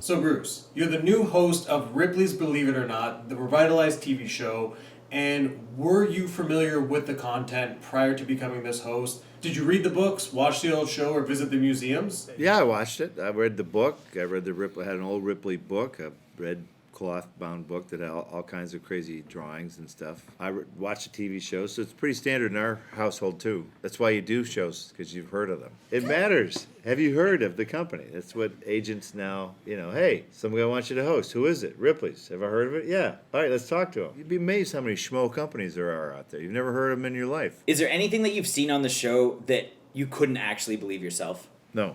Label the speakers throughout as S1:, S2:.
S1: So, Bruce, you're the new host of Ripleys Believe It or Not, the revitalized TV show. And were you familiar with the content prior to becoming this host? Did you read the books, watch the old show, or visit the museums?
S2: Yeah, I watched it. I read the book. I read the Ripley. Had an old Ripley book, a red cloth-bound book that had all kinds of crazy drawings and stuff. I watched the TV shows, so it's pretty standard in our household too. That's why you do shows, because you've heard of them. It matters. Have you heard of the company? That's what agents now, hey, somebody wants you to host. Who is it? Ripley's. Have I heard of it? Yeah. All right, let's talk to them. You'd be amazed how many schmo companies there are out there. You've never heard of them in your life.
S3: Is there anything that you've seen on the show that you couldn't actually believe yourself?
S2: No.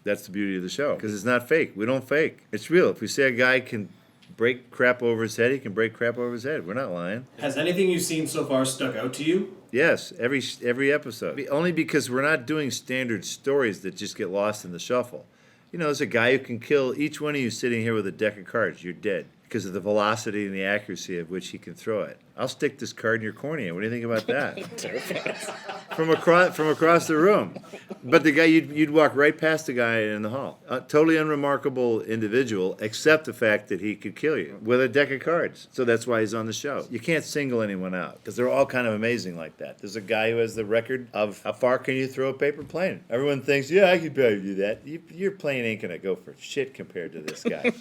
S2: That's the beauty of the show, because it's not fake. We don't fake. It's real. If we say a guy can break crap over his head, he can break crap over his head. We're not lying.
S1: Has anything you've seen so far stuck out to you?
S2: Yes, every episode. Only because we're not doing standard stories that just get lost in the shuffle. There's a guy who can kill each one of you sitting here with a deck of cards. You're dead because of the velocity and the accuracy of which he can throw it. I'll stick this card in your cornea. What do you think about that? from across the room. But the guy, you'd walk right past the guy in the hall. A totally unremarkable individual, except the fact that he could kill you with a deck of cards. So that's why he's on the show. You can't single anyone out because they're all kind of amazing like that. There's a guy who has the record of how far can you throw a paper plane. Everyone thinks, yeah, I could probably do that. Your plane ain't going to go for shit compared to this guy.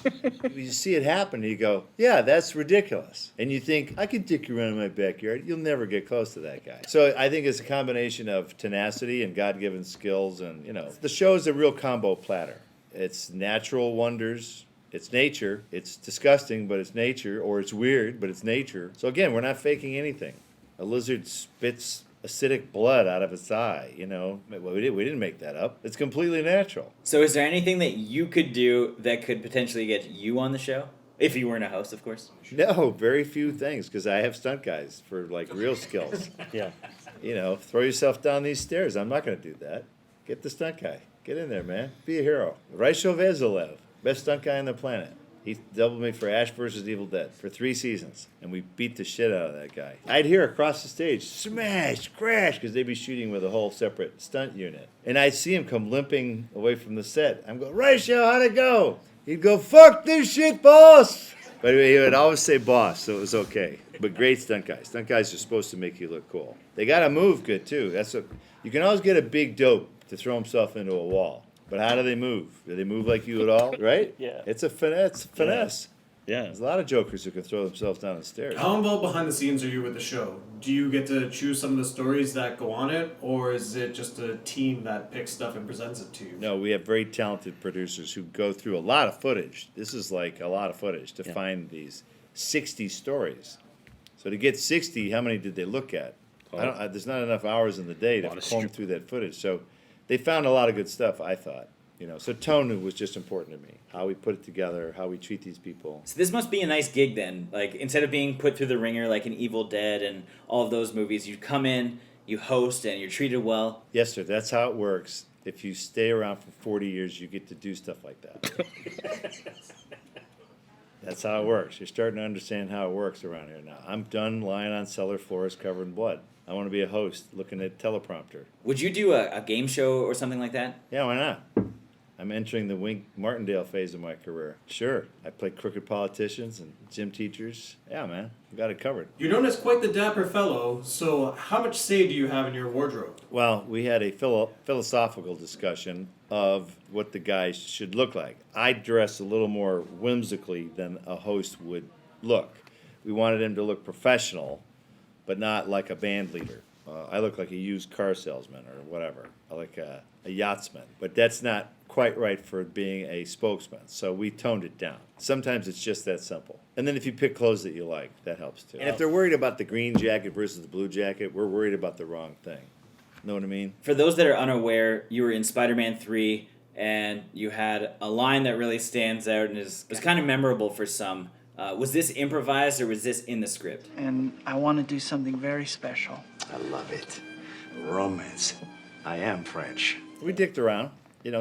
S2: You see it happen, and you go, yeah, that's ridiculous. And you think, I can dick around in my backyard. You'll never get close to that guy. So I think it's a combination of tenacity and God-given skills, and the show is a real combo platter. It's natural wonders. It's nature. It's disgusting, but it's nature, or it's weird, but it's nature. So again, we're not faking anything. A lizard spits acidic blood out of its eye. We didn't make that up. It's completely natural.
S3: So is there anything that you could do that could potentially get you on the show? If you weren't a host, of course.
S2: No, very few things, because I have stunt guys for real skills.
S4: Yeah.
S2: Throw yourself down these stairs. I'm not going to do that. Get the stunt guy. Get in there, man. Be a hero. Rysho Vezilev, best stunt guy on the planet. He doubled me for Ash vs. Evil Dead for 3 seasons, and we beat the shit out of that guy. I'd hear across the stage, smash, crash, because they'd be shooting with a whole separate stunt unit. And I'd see him come limping away from the set. I'm going, Rysho, how'd it go? He'd go, fuck this shit, boss! But he would always say boss, so it was okay. But great stunt guys. Stunt guys are supposed to make you look cool. They got to move good, too. You can always get a big dope to throw himself into a wall. But how do they move? Do they move like you at all? Right?
S4: Yeah.
S2: It's a finesse.
S4: Yeah.
S2: There's a lot of jokers who can throw themselves down the stairs.
S1: How involved behind the scenes are you with the show? Do you get to choose some of the stories that go on it, or is it just a team that picks stuff and presents it to you?
S2: No, we have very talented producers who go through a lot of footage. This is like a lot of footage to find these 60 stories. So to get 60, how many did they look at? There's not enough hours in the day to comb through that footage. So they found a lot of good stuff, I thought. So tone was just important to me. How we put it together, how we treat these people.
S3: So this must be a nice gig then. Like, instead of being put through the ringer like in Evil Dead and all of those movies, you come in, you host, and you're treated well.
S2: Yes, sir. That's how it works. If you stay around for 40 years, you get to do stuff like that. That's how it works. You're starting to understand how it works around here now. I'm done lying on cellar floors covered in blood. I want to be a host looking at teleprompter.
S3: Would you do a game show or something like that?
S2: Yeah, why not? I'm entering the Wink Martindale phase of my career. Sure. I play crooked politicians and gym teachers. Yeah, man. I got it covered.
S1: You're known as quite the dapper fellow, so how much say do you have in your wardrobe?
S2: Well, we had a philosophical discussion of what the guys should look like. I dress a little more whimsically than a host would look. We wanted him to look professional, but not like a band leader. I look like a used car salesman or whatever. I like a yachtsman. But that's not quite right for being a spokesman. So we toned it down. Sometimes it's just that simple. And then if you pick clothes that you like, that helps too. And if they're worried about the green jacket versus the blue jacket, we're worried about the wrong thing. Know what I mean?
S3: For those that are unaware, you were in Spider-Man 3, and you had a line that really stands out and was kind of memorable for some. Was this improvised or was this in the script?
S5: And I want to do something very special.
S6: I love it. Romance. I am French.
S2: We dicked around.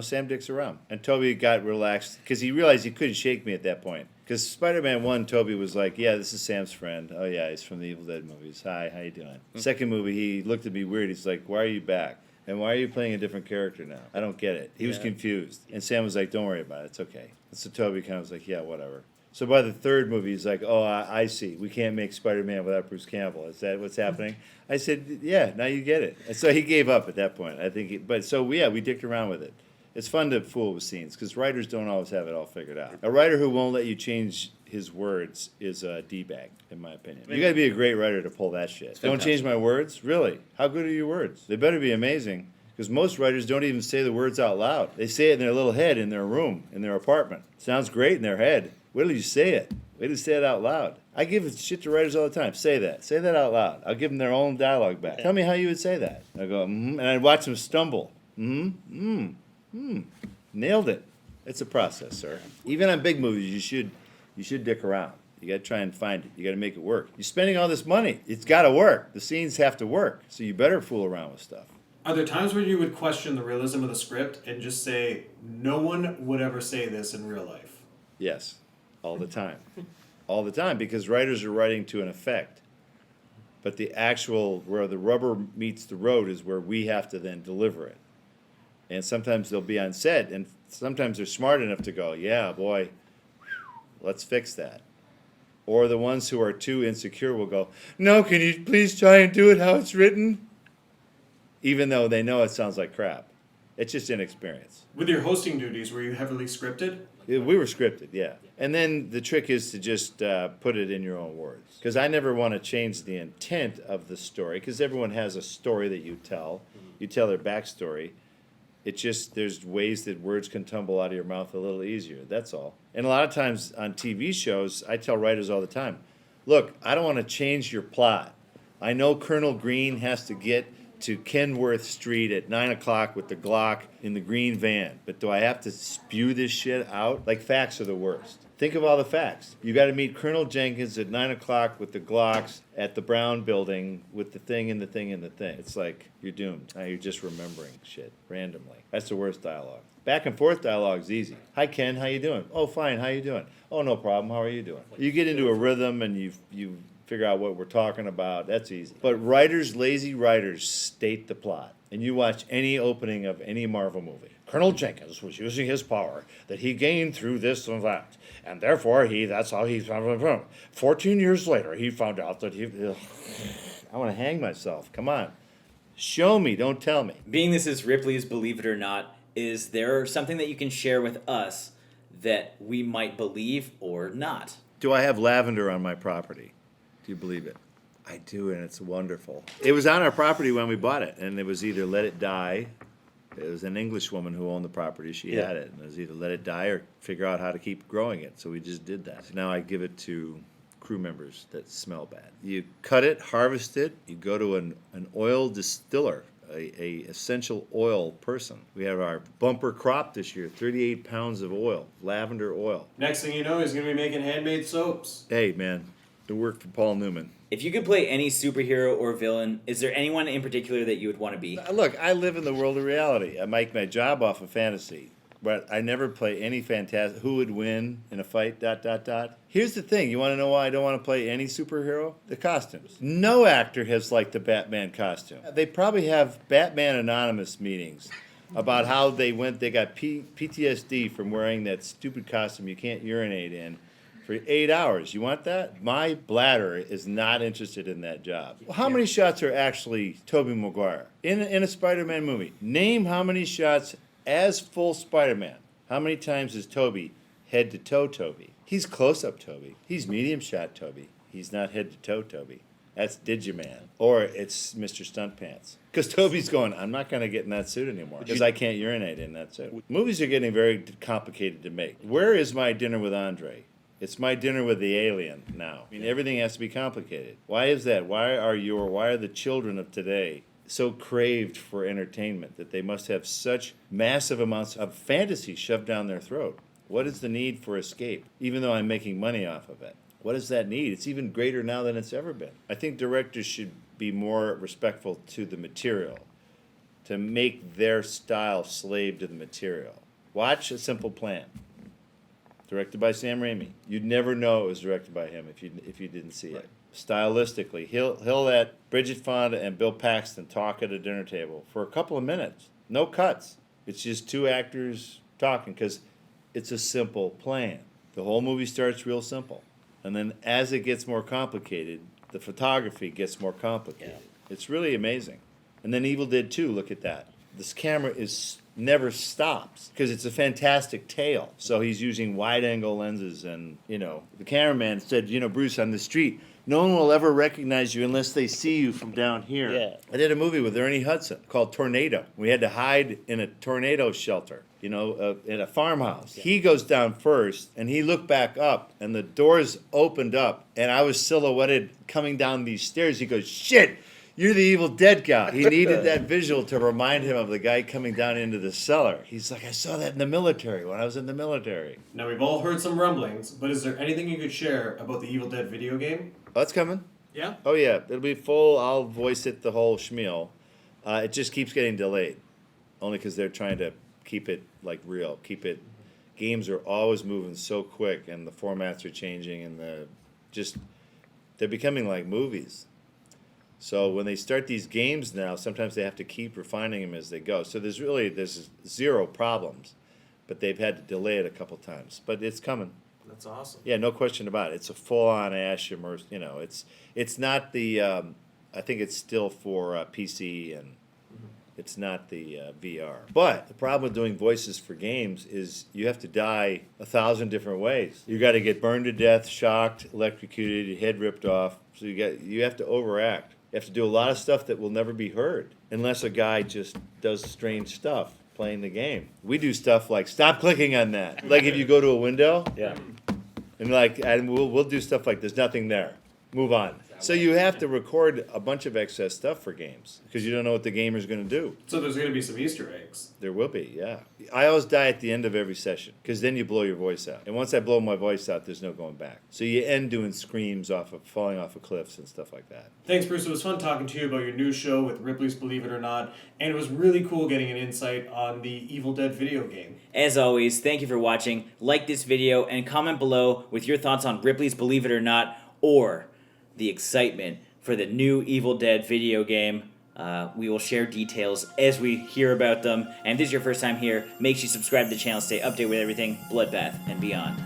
S2: Sam dicks around. And Toby got relaxed because he realized he couldn't shake me at that point. Because Spider-Man 1, Toby was like, yeah, this is Sam's friend. Oh, yeah, he's from the Evil Dead movies. Hi, how you doing? Second movie, he looked at me weird. He's like, why are you back? And why are you playing a different character now? I don't get it. He was confused. And Sam was like, don't worry about it. It's okay. And so Toby kind of was like, yeah, whatever. So by the third movie, he's like, oh, I see. We can't make Spider-Man without Bruce Campbell. Is that what's happening? I said, yeah, now you get it. And so he gave up at that point. I think, we dicked around with it. It's fun to fool with scenes because writers don't always have it all figured out. A writer who won't let you change his words is a D-bag, in my opinion. You got to be a great writer to pull that shit. Don't change my words? Really? How good are your words? They better be amazing because most writers don't even say the words out loud. They say it in their little head in their room, in their apartment. Sounds great in their head. Wait till you say it. Wait till you say it out loud. I give shit to writers all the time. Say that. Say that out loud. I'll give them their own dialogue back. Tell me how you would say that. I go, and I'd watch them stumble. Nailed it. It's a process, sir. Even on big movies, you should dick around. You got to try and find it. You got to make it work. You're spending all this money. It's got to work. The scenes have to work. So you better fool around with stuff.
S1: Are there times where you would question the realism of the script and just say, no one would ever say this in real life?
S2: Yes. All the time. All the time, because writers are writing to an effect. But the actual, where the rubber meets the road is where we have to then deliver it. And sometimes they'll be on set, and sometimes they're smart enough to go, yeah, boy, let's fix that. Or the ones who are too insecure will go, no, can you please try and do it how it's written? Even though they know it sounds like crap. It's just inexperience.
S1: With your hosting duties, were you heavily scripted?
S2: We were scripted, yeah. And then the trick is to just put it in your own words. Because I never want to change the intent of the story, because everyone has a story that you tell. You tell their backstory. It's just there's ways that words can tumble out of your mouth a little easier. That's all. And a lot of times on TV shows, I tell writers all the time, look, I don't want to change your plot. I know Colonel Green has to get to Kenworth Street at 9 o'clock with the Glock in the green van, but do I have to spew this shit out? Like, facts are the worst. Think of all the facts. You got to meet Colonel Jenkins at 9 o'clock with the Glocks at the Brown building with the thing and the thing and the thing. It's like, you're doomed. Now you're just remembering shit randomly. That's the worst dialogue. Back and forth dialogue's easy. Hi, Ken, how you doing? Oh, fine, how you doing? Oh, no problem, how are you doing? You get into a rhythm and you figure out what we're talking about. That's easy. But lazy writers, state the plot. And you watch any opening of any Marvel movie. Colonel Jenkins was using his power that he gained through this and that. And therefore, that's how he found it. 14 years later, he found out that I want to hang myself. Come on. Show me, don't tell me.
S3: Being this is Ripley's Believe It or Not, is there something that you can share with us that we might believe or not?
S2: Do I have lavender on my property? Do you believe it? I do, and it's wonderful. It was on our property when we bought it, and it was either let it die. It was an English woman who owned the property. She had it, and it was either let it die or figure out how to keep growing it. So we just did that. So now I give it to crew members that smell bad. You cut it, harvest it. You go to an oil distiller, a essential oil person. We have our bumper crop this year, 38 pounds of oil, lavender oil.
S1: Next thing you know, he's going to be making handmade soaps.
S2: Hey, man, it worked for Paul Newman.
S3: If you could play any superhero or villain, is there anyone in particular that you would want to be?
S2: Look, I live in the world of reality. I make my job off of fantasy, but I never play any fantastic. Who would win in a fight? ... Here's the thing. You want to know why I don't want to play any superhero? The costumes. No actor has liked the Batman costume. They probably have Batman Anonymous meetings about how they got PTSD from wearing that stupid costume you can't urinate in for 8 hours. You want that? My bladder is not interested in that job. Well, how many shots are actually Tobey Maguire in a Spider-Man movie? Name how many shots as full Spider-Man. How many times is Tobey head-to-toe Tobey? He's close-up Tobey. He's medium-shot Tobey. He's not head-to-toe Tobey. That's Digiman. Or it's Mr. Stunt Pants. Because Tobey's going, I'm not going to get in that suit anymore because I can't urinate in that suit. Movies are getting very complicated to make. Where is My Dinner with Andre? It's My Dinner with the Alien now. I mean, everything has to be complicated. Why is that? Why are the children of today so craved for entertainment that they must have such massive amounts of fantasy shoved down their throat? What is the need for escape, even though I'm making money off of it? What is that need? It's even greater now than it's ever been. I think directors should be more respectful to the material, to make their style slave to the material. Watch A Simple Plan. Directed by Sam Raimi. You'd never know it was directed by him if you didn't see it. stylistically. He'll let Bridget Fonda and Bill Paxton talk at a dinner table for a couple of minutes. No cuts. It's just two actors talking because it's a simple plan. The whole movie starts real simple. And then as it gets more complicated, the photography gets more complicated. Yeah. It's really amazing. And then Evil Dead 2, look at that. This camera never stops because it's a fantastic tale. So he's using wide-angle lenses and, the cameraman said, Bruce, on the street, no one will ever recognize you unless they see you from down here.
S4: Yeah.
S2: I did a movie with Ernie Hudson called Tornado. We had to hide in a tornado shelter, in a farmhouse. Yeah. He goes down first, and he looked back up, and the doors opened up, and I was silhouetted coming down these stairs. He goes, shit, you're the Evil Dead guy. He needed that visual to remind him of the guy coming down into the cellar. He's like, I saw that in the military when I was in the military.
S1: Now, we've all heard some rumblings, but is there anything you could share about the Evil Dead video game?
S2: Oh, it's coming.
S1: Yeah?
S2: Oh, yeah. It'll be full. I'll voice it, the whole schmeal. It just keeps getting delayed. Only because they're trying to keep it, real. Games are always moving so quick, and the formats are changing, and they're becoming like movies. So when they start these games now, sometimes they have to keep refining them as they go. So there's zero problems, but they've had to delay it a couple times. But it's coming.
S1: That's awesome.
S2: Yeah, no question about it. It's a full-on Ash immersed. It's not the. I think it's still for PC and it's not the VR. But the problem with doing voices for games is you have to die 1,000 different ways. You got to get burned to death, shocked, electrocuted, your head ripped off. So you have to overact. You have to do a lot of stuff that will never be heard unless a guy just does strange stuff playing the game. We do stuff like stop clicking on that. Like if you go to a window,
S4: Yeah.
S2: and we'll do stuff like there's nothing there. Move on. So you have to record a bunch of excess stuff for games because you don't know what the gamer's going to do.
S1: So there's going to be some Easter eggs.
S2: There will be, yeah. I always die at the end of every session because then you blow your voice out. And once I blow my voice out, there's no going back. So you end doing screams falling off of cliffs and stuff like that.
S1: Thanks, Bruce. It was fun talking to you about your new show with Ripley's Believe It or Not, and it was really cool getting an insight on the Evil Dead video game.
S3: As always, thank you for watching. Like this video and comment below with your thoughts on Ripley's Believe It or Not or the excitement for the new Evil Dead video game. We will share details as we hear about them. And if this is your first time here, make sure you subscribe to the channel, stay updated with everything Bloodbath and beyond.